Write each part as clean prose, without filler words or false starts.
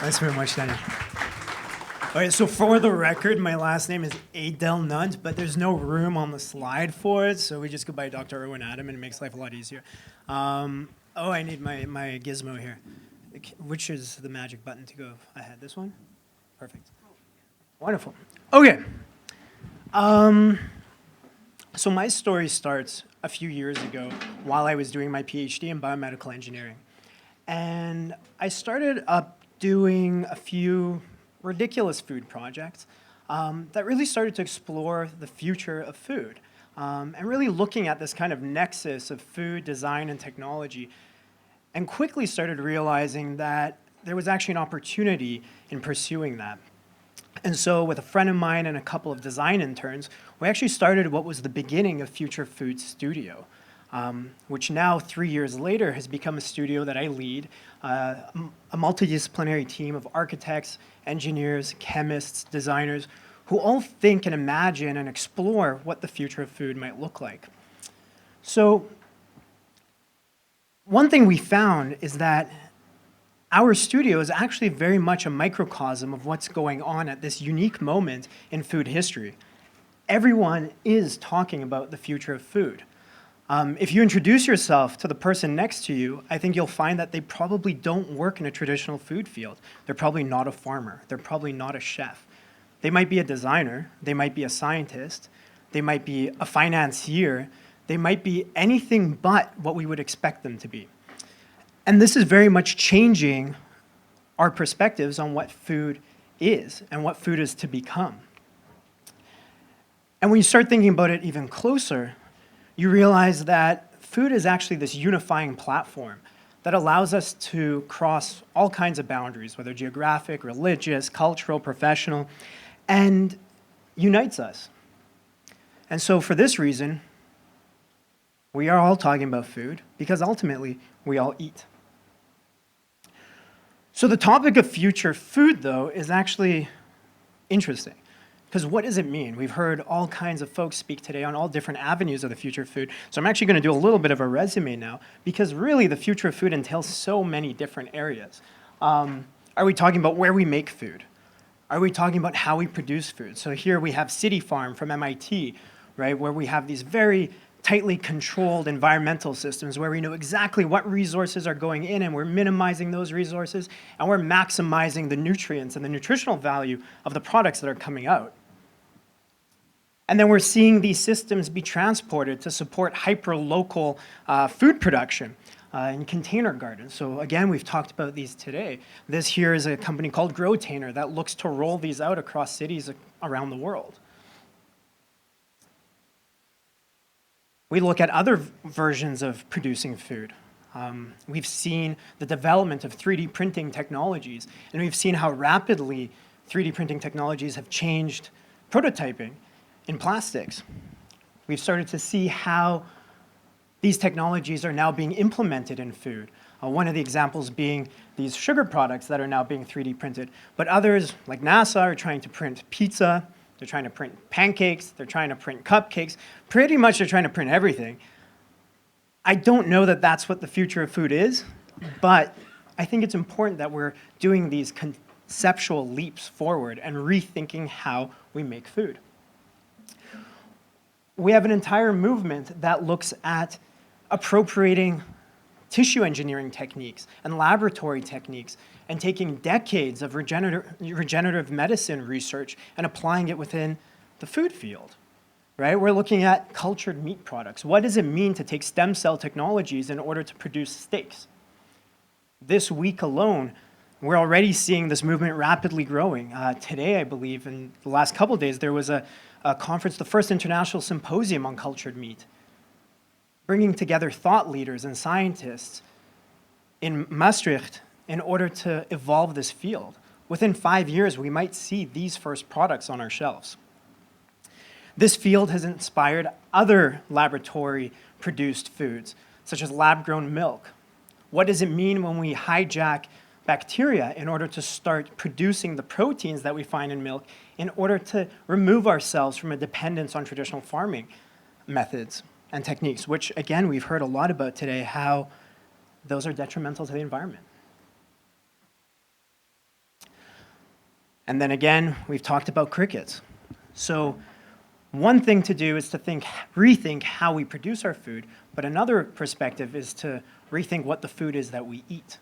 Thanks very much, Daniel. All right, so for the record, my last name is Eydelnant, but there's no room on the slide for it, so we just go by Dr. Irwin Adam, and it makes life a lot easier. I need my gizmo here. Which is the magic button to go ahead? This one? Perfect. Wonderful. Okay. So my story starts a few years ago while I was doing my PhD in biomedical engineering. And I started up doing a few ridiculous food projects that really started to explore the future of food and really looking at this kind of nexus of food, design, and technology, and quickly started realizing that there was actually an opportunity in pursuing that. And so with a friend of mine and a couple of design interns, we actually started what was the beginning of Future Food Studio, which now, 3 years later, has become a studio that I lead, a multidisciplinary team of architects, engineers, chemists, designers, who all think and imagine and explore what the future of food might look like. So one thing we found is that our studio is actually very much a microcosm of what's going on at this unique moment in food history. Everyone is talking about the future of food. If you introduce yourself to the person next to you, I think you'll find that they probably don't work in a traditional food field. They're probably not a farmer. They're probably not a chef. They might be a designer. They might be a scientist. They might be a financier. They might be anything but what we would expect them to be. And this is very much changing our perspectives on what food is and what food is to become. And when you start thinking about it even closer, you realize that food is actually this unifying platform that allows us to cross all kinds of boundaries, whether geographic, religious, cultural, professional, and unites us. And so for this reason, we are all talking about food because ultimately we all eat. So the topic of future food, though, is actually interesting. Because what does it mean? We've heard all kinds of folks speak today on all different avenues of the future of food. So I'm actually going to do a little bit of a resume now, because really the future of food entails so many different areas. Are we talking about where we make food? Are we talking about how we produce food? So here we have City Farm from MIT, right, where we have these very tightly controlled environmental systems where we know exactly what resources are going in and we're minimizing those resources and we're maximizing the nutrients and the nutritional value of the products that are coming out. And then we're seeing these systems be transported to support hyper-local food production in container gardens. So again, we've talked about these today. This here is a company called Growtainer that looks to roll these out across cities around the world. We look at other versions of producing food. We've seen the development of 3D printing technologies, and we've seen how rapidly 3D printing technologies have changed prototyping in plastics. We've started to see how these technologies are now being implemented in food. One of the examples being these sugar products that are now being 3D printed, but others, like NASA, are trying to print pizza. They're trying to print pancakes, they're trying to print cupcakes, pretty much they're trying to print everything. I don't know that that's what the future of food is, but I think it's important that we're doing these conceptual leaps forward and rethinking how we make food. We have an entire movement that looks at appropriating tissue engineering techniques and laboratory techniques and taking decades of regenerative medicine research and applying it within the food field, right? We're looking at cultured meat products. What does it mean to take stem cell technologies in order to produce steaks? This week alone, we're already seeing this movement rapidly growing. Today, I believe, in the last couple of days, there was a conference, the first international symposium on cultured meat, bringing together thought leaders and scientists in Maastricht in order to evolve this field. Within 5 years, we might see these first products on our shelves. This field has inspired other laboratory-produced foods, such as lab-grown milk. What does it mean when we hijack bacteria in order to start producing the proteins that we find in milk in order to remove ourselves from a dependence on traditional farming methods and techniques, which, again, we've heard a lot about today, how those are detrimental to the environment. And then again, we've talked about crickets. So one thing to do is to rethink how we produce our food, but another perspective is to rethink what the food is that we eat.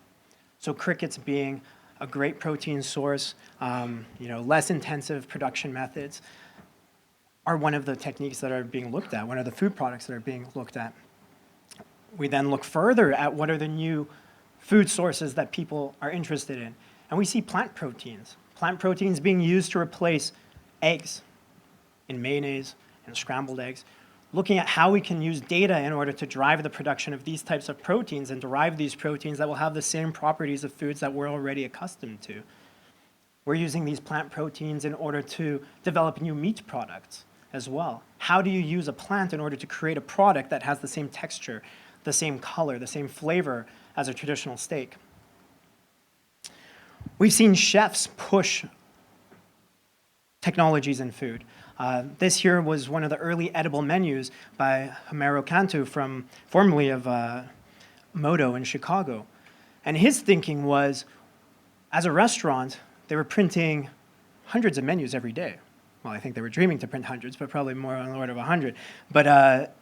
So crickets being a great protein source, less intensive production methods are one of the techniques that are being looked at, one of the food products that are being looked at. We then look further at what are the new food sources that people are interested in. And we see plant proteins being used to replace eggs in mayonnaise and scrambled eggs, looking at how we can use data in order to drive the production of these types of proteins and derive these proteins that will have the same properties of foods that we're already accustomed to. We're using these plant proteins in order to develop new meat products as well. How do you use a plant in order to create a product that has the same texture, the same color, the same flavor as a traditional steak? We've seen chefs push technologies in food. This here was one of the early edible menus by Homero Cantu, formerly of Moto in Chicago. And his thinking was, as a restaurant, they were printing hundreds of menus every day. Well, I think they were dreaming to print hundreds, but probably more on the order of 100. But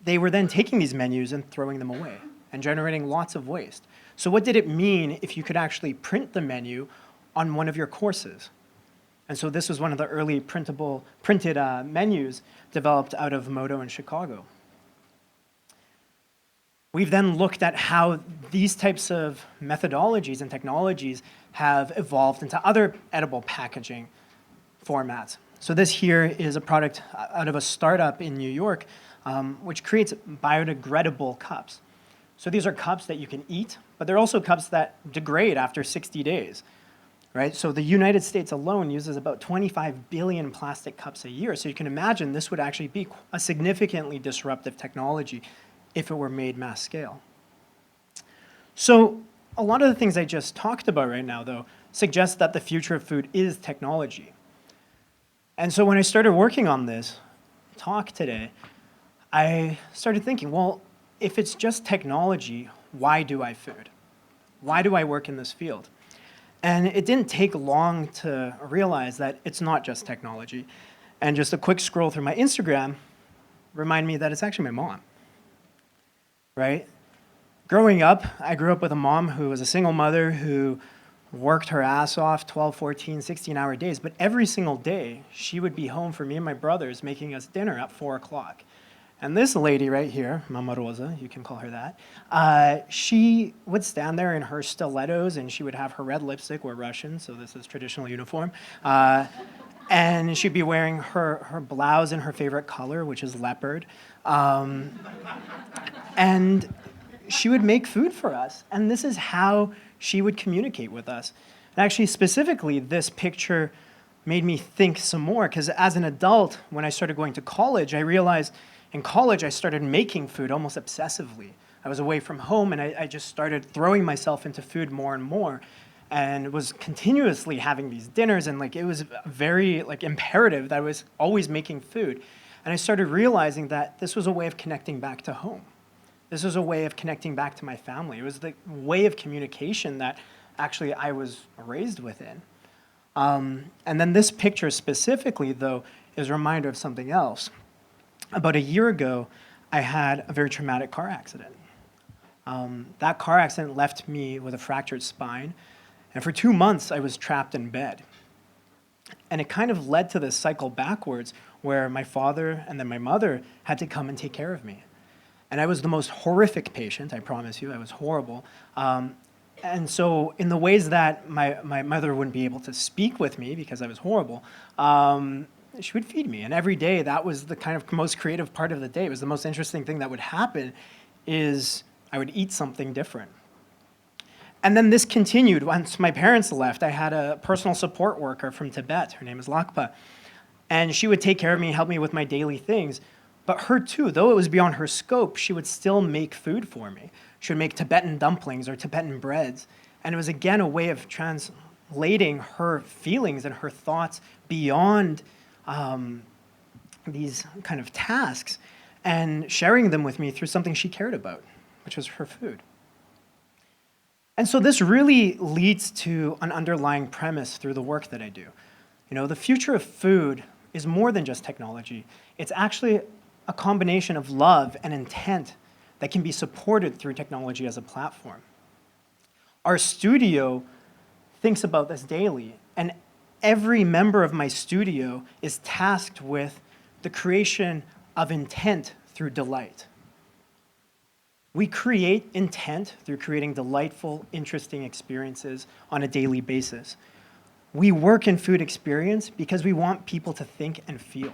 they were then taking these menus and throwing them away and generating lots of waste. So what did it mean if you could actually print the menu on one of your courses? And so this was one of the early printed menus developed out of Moto in Chicago. We've then looked at how these types of methodologies and technologies have evolved into other edible packaging formats. So this here is a product out of a startup in New York, which creates biodegradable cups. So these are cups that you can eat, but they're also cups that degrade after 60 days. Right? So the United States alone uses about 25 billion plastic cups a year. So you can imagine this would actually be a significantly disruptive technology if it were made mass scale. So a lot of the things I just talked about right now, though, suggest that the future of food is technology. And so when I started working on this talk today, I started thinking, well, if it's just technology, why do I food? Why do I work in this field? And it didn't take long to realize that it's not just technology. And just a quick scroll through my Instagram reminded me that it's actually my mom, right? Growing up, I grew up with a mom who was a single mother who worked her ass off 12, 14, 16-hour days. But every single day, she would be home for me and my brothers making us dinner at 4 o'clock. And this lady right here, Mama Rosa, you can call her that, she would stand there in her stilettos and she would have her red lipstick. We're Russian, so this is traditional uniform. And she'd be wearing her blouse in her favorite color, which is leopard. And she would make food for us. And this is how she would communicate with us. And actually, specifically, this picture made me think some more, because as an adult, when I started going to college, I realized in college, I started making food almost obsessively. I was away from home, and I just started throwing myself into food more and more, and was continuously having these dinners, and it was very imperative that I was always making food. And I started realizing that this was a way of connecting back to home. This was a way of connecting back to my family. It was the way of communication that actually I was raised within. And then this picture specifically, though, is a reminder of something else. About a year ago, I had a very traumatic car accident. That car accident left me with a fractured spine, and for 2 months, I was trapped in bed. And it kind of led to this cycle backwards where my father and then my mother had to come and take care of me. And I was the most horrific patient, I promise you, I was horrible. And so in the ways that my mother wouldn't be able to speak with me because I was horrible, she would feed me. And every day, that was the kind of most creative part of the day. It was the most interesting thing that would happen is I would eat something different. And then this continued. Once my parents left, I had a personal support worker from Tibet. Her name is Lakpa. And she would take care of me and help me with my daily things. But her too, though it was beyond her scope, she would still make food for me. She would make Tibetan dumplings or Tibetan breads. And it was, again, a way of translating her feelings and her thoughts beyond these kind of tasks and sharing them with me through something she cared about, which was her food. And so this really leads to an underlying premise through the work that I do. The future of food is more than just technology. It's actually a combination of love and intent that can be supported through technology as a platform. Our studio thinks about this daily, and every member of my studio is tasked with the creation of intent through delight. We create intent through creating delightful, interesting experiences on a daily basis. We work in food experience because we want people to think and feel.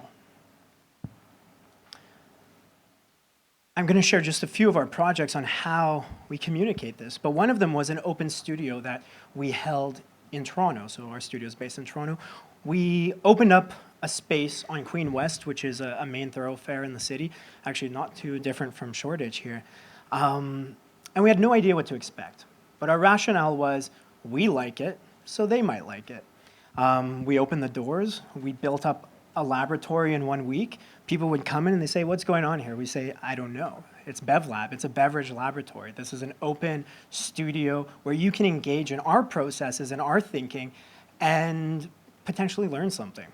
I'm going to share just a few of our projects on how we communicate this, but one of them was an open studio that we held in Toronto, so our studio is based in Toronto. We opened up a space on Queen West, which is a main thoroughfare in the city, actually not too different from Shoreditch here. And we had no idea what to expect. But our rationale was, we like it, so they might like it. We opened the doors. We built up a laboratory in 1 week. People would come in and they say, what's going on here? We say, I don't know. It's BEVLAB. It's a beverage laboratory. This is an open studio where you can engage in our processes and our thinking and potentially learn something.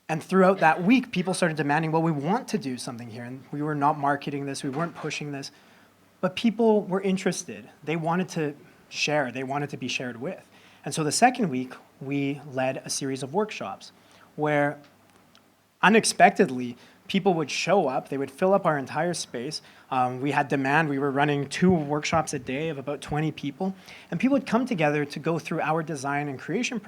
And throughout that week, people started demanding, well, we want to do something here. And we were not marketing this. We weren't pushing this. But people were interested. They wanted to share. They wanted to be shared with. And so the second week, we led a series of workshops where unexpectedly, people would show up. They would fill up our entire space. We had demand. We were running 2 workshops a day of about 20 people. And people would come together to go through our design and creation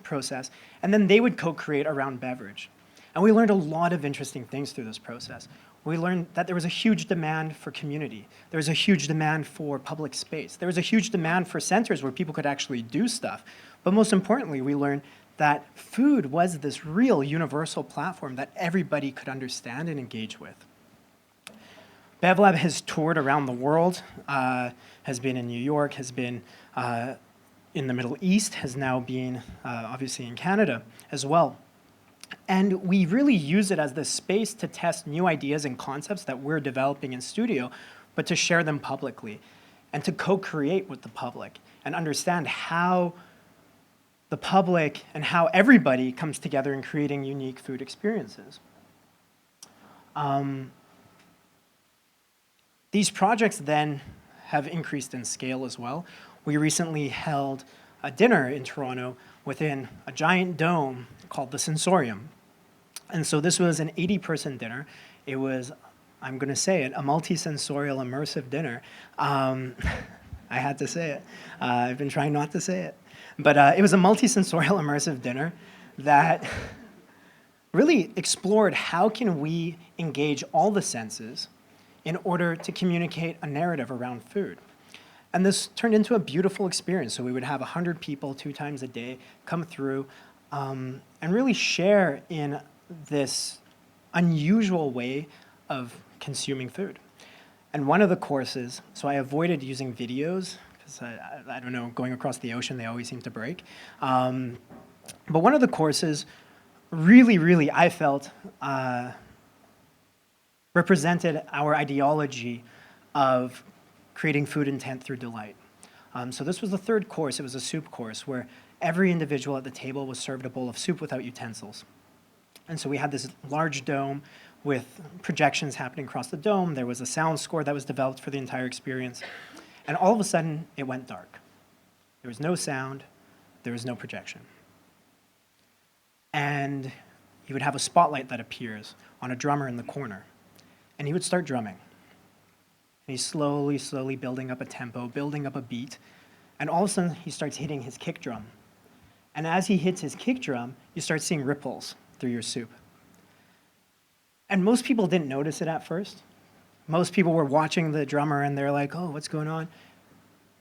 process, and then they would co-create around beverage. And we learned a lot of interesting things through this process. We learned that there was a huge demand for community. There was a huge demand for public space. There was a huge demand for centers where people could actually do stuff. But most importantly, we learned that food was this real universal platform that everybody could understand and engage with. BEVLAB has toured around the world, has been in New York, has been in the Middle East, has now been obviously in Canada as well. And we really use it as this space to test new ideas and concepts that we're developing in studio, but to share them publicly and to co-create with the public and understand how the public and how everybody comes together in creating unique food experiences. These projects then have increased in scale as well. We recently held a dinner in Toronto within a giant dome called the Sensorium. And so this was an 80-person dinner. It was, I'm going to say it, a multi-sensorial immersive dinner. I had to say it. I've been trying not to say it. But it was a multi-sensorial immersive dinner that really explored how can we engage all the senses in order to communicate a narrative around food. And this turned into a beautiful experience. So we would have 100 people 2 times a day come through and really share in this unusual way of consuming food. And one of the courses, so I avoided using videos, because I don't know, going across the ocean, they always seem to break. But one of the courses really, I felt, represented our ideology of creating food intent through delight. So this was the 3rd course. It was a soup course where every individual at the table was served a bowl of soup without utensils. And so we had this large dome with projections happening across the dome. There was a sound score that was developed for the entire experience. And all of a sudden, it went dark. There was no sound. There was no projection. And you would have a spotlight that appears on a drummer in the corner. And he would start drumming. And he's slowly building up a tempo, building up a beat. And all of a sudden, he starts hitting his kick drum. And as he hits his kick drum, you start seeing ripples through your soup. And most people didn't notice it at first. Most people were watching the drummer and they're like, oh, what's going on?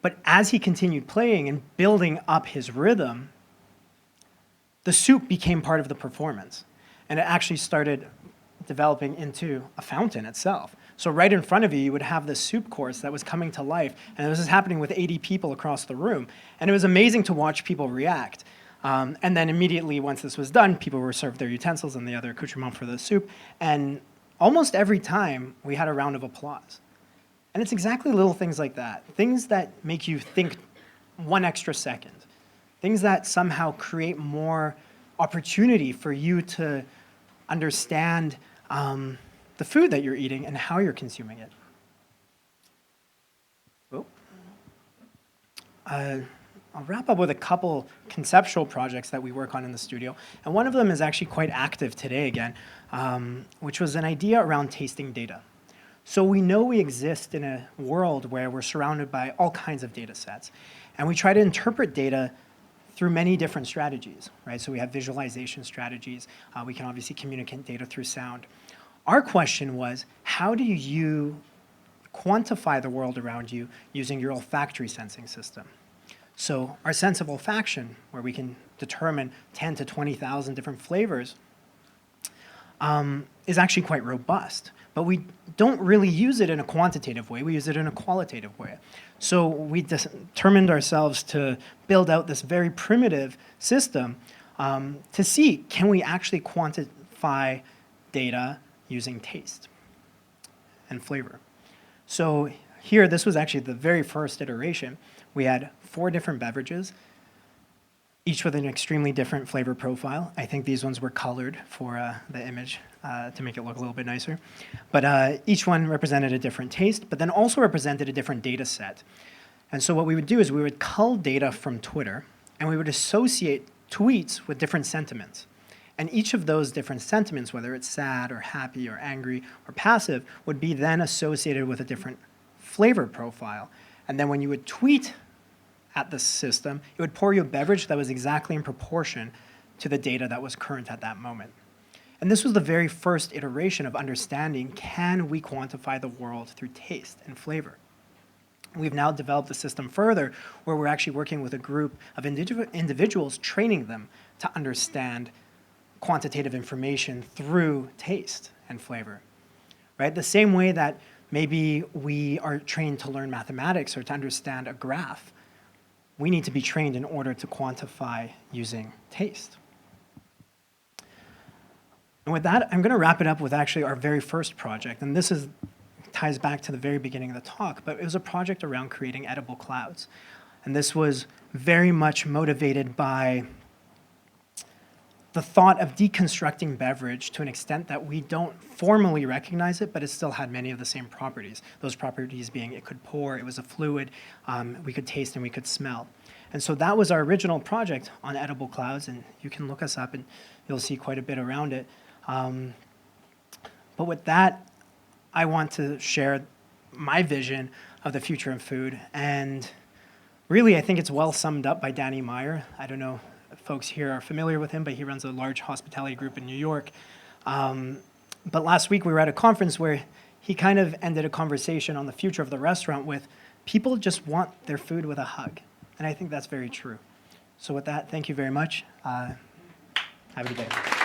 But as he continued playing and building up his rhythm, the soup became part of the performance. And it actually started developing into a fountain itself. So right in front of you, you would have this soup course that was coming to life. And this is happening with 80 people across the room. And it was amazing to watch people react. And then immediately, once this was done, people were served their utensils and the other accoutrement for the soup. And almost every time, we had a round of applause. And it's exactly little things like that, things that make you think 1 extra second. Things that somehow create more opportunity for you to understand the food that you're eating and how you're consuming it. Oh. I'll wrap up with a couple conceptual projects that we work on in the studio. And one of them is actually quite active today again, which was an idea around tasting data. So we know we exist in a world where we're surrounded by all kinds of data sets. And we try to interpret data through many different strategies, right? So we have visualization strategies. We can obviously communicate data through sound. Our question was, how do you quantify the world around you using your olfactory sensing system? So our sense of olfaction, where we can determine 10 to 20,000 different flavors, is actually quite robust. But we don't really use it in a quantitative way. We use it in a qualitative way. So we determined ourselves to build out this very primitive system to see, can we actually quantify data using taste and flavor? So here, this was actually the very first iteration. We had 4 different beverages, each with an extremely different flavor profile. I think these ones were colored for the image to make it look a little bit nicer. But each one represented a different taste, but then also represented a different data set. And so what we would do is we would cull data from Twitter, and we would associate tweets with different sentiments. And each of those different sentiments, whether it's sad or happy or angry or passive, would be then associated with a different flavor profile. And then when you would tweet at the system, it would pour you a beverage that was exactly in proportion to the data that was current at that moment. And this was the very first iteration of understanding, can we quantify the world through taste and flavor? We've now developed the system further, where we're actually working with a group of individuals, training them to understand quantitative information through taste and flavor, right? The same way that maybe we are trained to learn mathematics or to understand a graph, we need to be trained in order to quantify using taste. And with that, I'm going to wrap it up with actually our very first project. And this ties back to the very beginning of the talk, but it was a project around creating edible clouds. And this was very much motivated by the thought of deconstructing beverage to an extent that we don't formally recognize it, but it still had many of the same properties. Those properties being it could pour, it was a fluid, we could taste and we could smell. And so that was our original project on edible clouds, and you can look us up and you'll see quite a bit around it. But with that, I want to share my vision of the future of food. And really, I think it's well summed up by Danny Meyer. I don't know if folks here are familiar with him, but he runs a large hospitality group in New York. But last week, we were at a conference where he kind of ended a conversation on the future of the restaurant with, people just want their food with a hug. And I think that's very true. So with that, thank you very much. Have a good day.